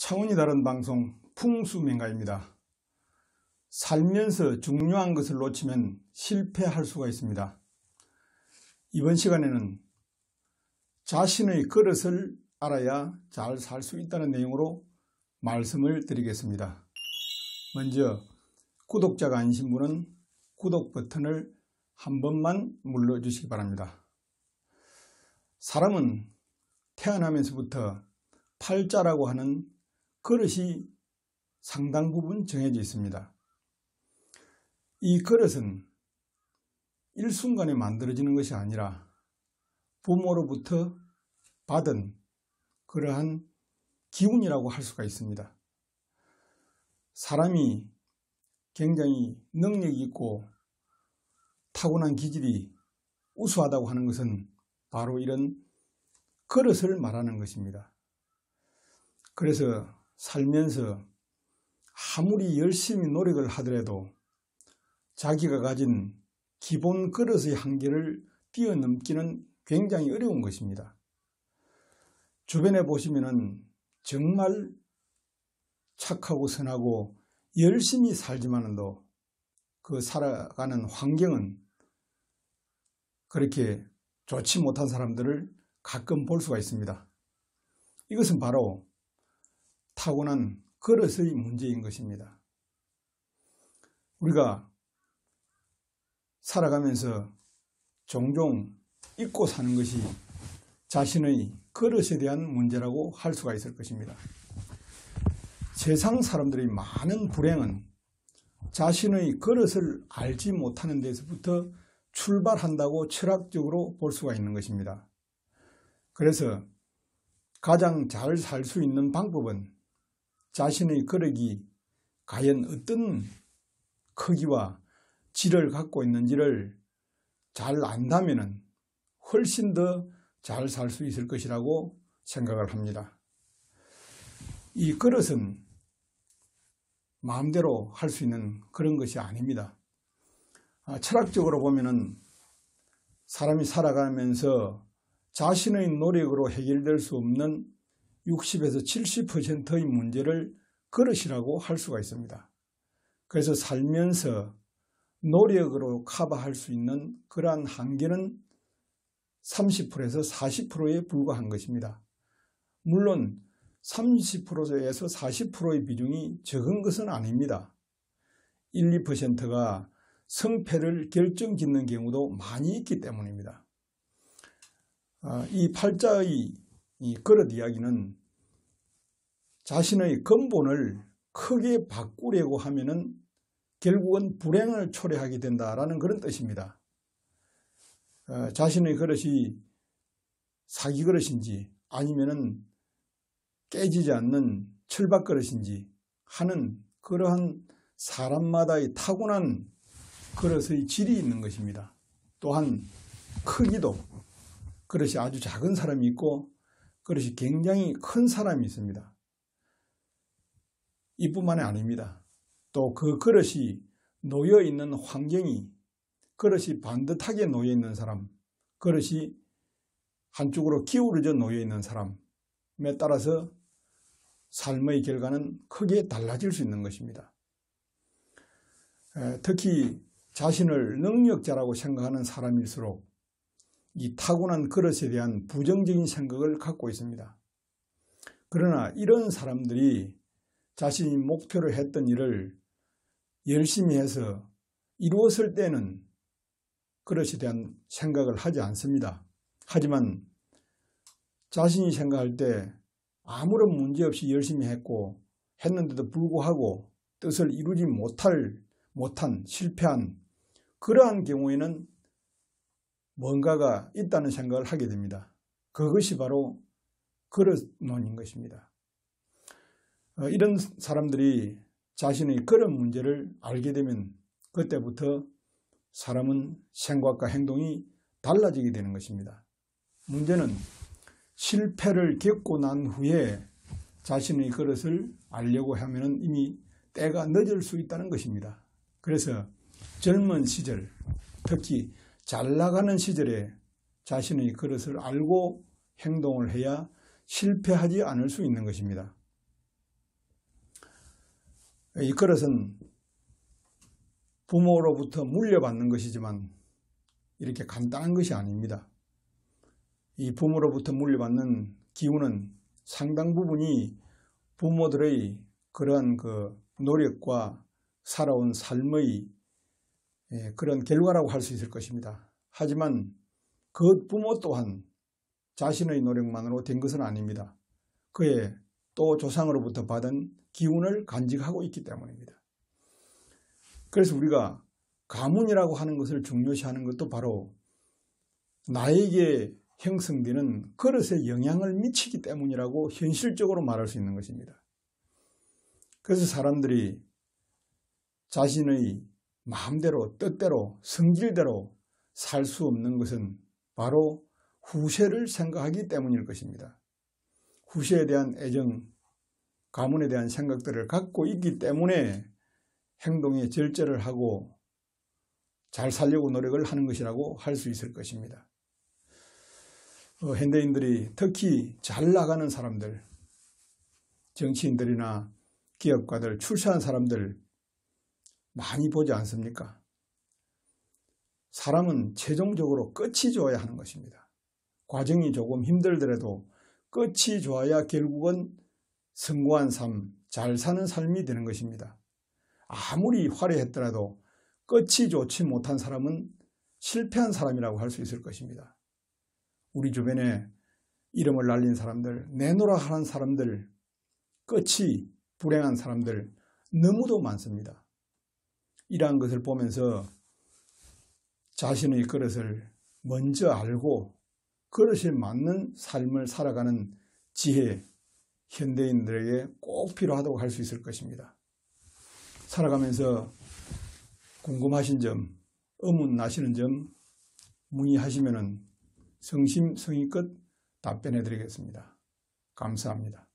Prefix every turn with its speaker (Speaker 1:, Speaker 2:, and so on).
Speaker 1: 차원이 다른 방송 풍수명가입니다. 살면서 중요한 것을 놓치면 실패할 수가 있습니다. 이번 시간에는 자신의 그릇을 알아야 잘 살 수 있다는 내용으로 말씀을 드리겠습니다. 먼저 구독자가 아니신 분은 구독 버튼을 한 번만 눌러주시기 바랍니다. 사람은 태어나면서부터 팔자라고 하는 그릇이 상당 부분 정해져 있습니다. 이 그릇은 일순간에 만들어지는 것이 아니라 부모로부터 받은 그러한 기운이라고 할 수가 있습니다. 사람이 굉장히 능력이 있고 타고난 기질이 우수하다고 하는 것은 바로 이런 그릇을 말하는 것입니다. 그래서 살면서 아무리 열심히 노력을 하더라도 자기가 가진 기본 그릇의 한계를 뛰어넘기는 굉장히 어려운 것입니다. 주변에 보시면은 정말 착하고 선하고 열심히 살지만도 그 살아가는 환경은 그렇게 좋지 못한 사람들을 가끔 볼 수가 있습니다. 이것은 바로 타고난 그릇의 문제인 것입니다. 우리가 살아가면서 종종 잊고 사는 것이 자신의 그릇에 대한 문제라고 할 수가 있을 것입니다. 세상 사람들의 많은 불행은 자신의 그릇을 알지 못하는 데서부터 출발한다고 철학적으로 볼 수가 있는 것입니다. 그래서 가장 잘 살 수 있는 방법은 자신의 그릇이 과연 어떤 크기와 질을 갖고 있는지를 잘 안다면 훨씬 더 잘 살 수 있을 것이라고 생각을 합니다. 이 그릇은 마음대로 할 수 있는 그런 것이 아닙니다. 철학적으로 보면은 사람이 살아가면서 자신의 노력으로 해결될 수 없는 60에서 70%의 문제를 그릇이라고 할 수가 있습니다. 그래서 살면서 노력으로 커버할 수 있는 그러한 한계는 30%에서 40%에 불과한 것입니다. 물론 30%에서 40%의 비중이 적은 것은 아닙니다. 1, 2%가 성패를 결정짓는 경우도 많이 있기 때문입니다. 이 팔자의 이 그릇 이야기는 자신의 근본을 크게 바꾸려고 하면은 결국은 불행을 초래하게 된다라는 그런 뜻입니다. 자신의 그릇이 사기 그릇인지 아니면은 깨지지 않는 철밥 그릇인지 하는 그러한 사람마다의 타고난 그릇의 질이 있는 것입니다. 또한 크기도 그릇이 아주 작은 사람이 있고 그릇이 굉장히 큰 사람이 있습니다. 이뿐만이 아닙니다. 또 그 그릇이 놓여 있는 환경이 그릇이 반듯하게 놓여 있는 사람, 그릇이 한쪽으로 기울어져 놓여 있는 사람에 따라서 삶의 결과는 크게 달라질 수 있는 것입니다. 특히 자신을 능력자라고 생각하는 사람일수록 이 타고난 그릇에 대한 부정적인 생각을 갖고 있습니다. 그러나 이런 사람들이 자신이 목표로 했던 일을 열심히 해서 이루었을 때는 그릇에 대한 생각을 하지 않습니다. 하지만 자신이 생각할 때 아무런 문제 없이 열심히 했는데도 불구하고 뜻을 이루지 못한 실패한 그러한 경우에는 뭔가가 있다는 생각을 하게 됩니다. 그것이 바로 그릇론인 것입니다. 이런 사람들이 자신의 그릇 문제를 알게 되면 그때부터 사람은 생각과 행동이 달라지게 되는 것입니다. 문제는 실패를 겪고 난 후에 자신의 그릇을 알려고 하면 이미 때가 늦을 수 있다는 것입니다. 그래서 젊은 시절, 특히 잘 나가는 시절에 자신의 그릇을 알고 행동을 해야 실패하지 않을 수 있는 것입니다. 이 그릇은 부모로부터 물려받는 것이지만 이렇게 간단한 것이 아닙니다. 이 부모로부터 물려받는 기운은 상당 부분이 부모들의 그러한 노력과 살아온 삶의 그런 결과라고 할 수 있을 것입니다. 하지만 그 부모 또한 자신의 노력만으로 된 것은 아닙니다. 그의 또 조상으로부터 받은 기운을 간직하고 있기 때문입니다. 그래서 우리가 가문이라고 하는 것을 중요시하는 것도 바로 나에게 형성되는 그릇에 영향을 미치기 때문이라고 현실적으로 말할 수 있는 것입니다. 그래서 사람들이 자신의 마음대로 뜻대로 성질대로 살 수 없는 것은 바로 후세를 생각하기 때문일 것입니다. 후세에 대한 애정, 가문에 대한 생각들을 갖고 있기 때문에 행동에 절제를 하고 잘 살려고 노력을 하는 것이라고 할 수 있을 것입니다. 현대인들이 특히 잘 나가는 사람들, 정치인들이나 기업가들, 출세한 사람들 많이 보지 않습니까? 사람은 최종적으로 끝이 좋아야 하는 것입니다. 과정이 조금 힘들더라도 끝이 좋아야 결국은 성공한 삶, 잘 사는 삶이 되는 것입니다. 아무리 화려했더라도 끝이 좋지 못한 사람은 실패한 사람이라고 할 수 있을 것입니다. 우리 주변에 이름을 날린 사람들, 내노라 하는 사람들, 끝이 불행한 사람들 너무도 많습니다. 이러한 것을 보면서 자신의 그릇을 먼저 알고 그릇에 맞는 삶을 살아가는 지혜, 현대인들에게 꼭 필요하다고 할 수 있을 것입니다. 살아가면서 궁금하신 점, 의문 나시는 점 문의하시면 성심성의껏 답변해 드리겠습니다. 감사합니다.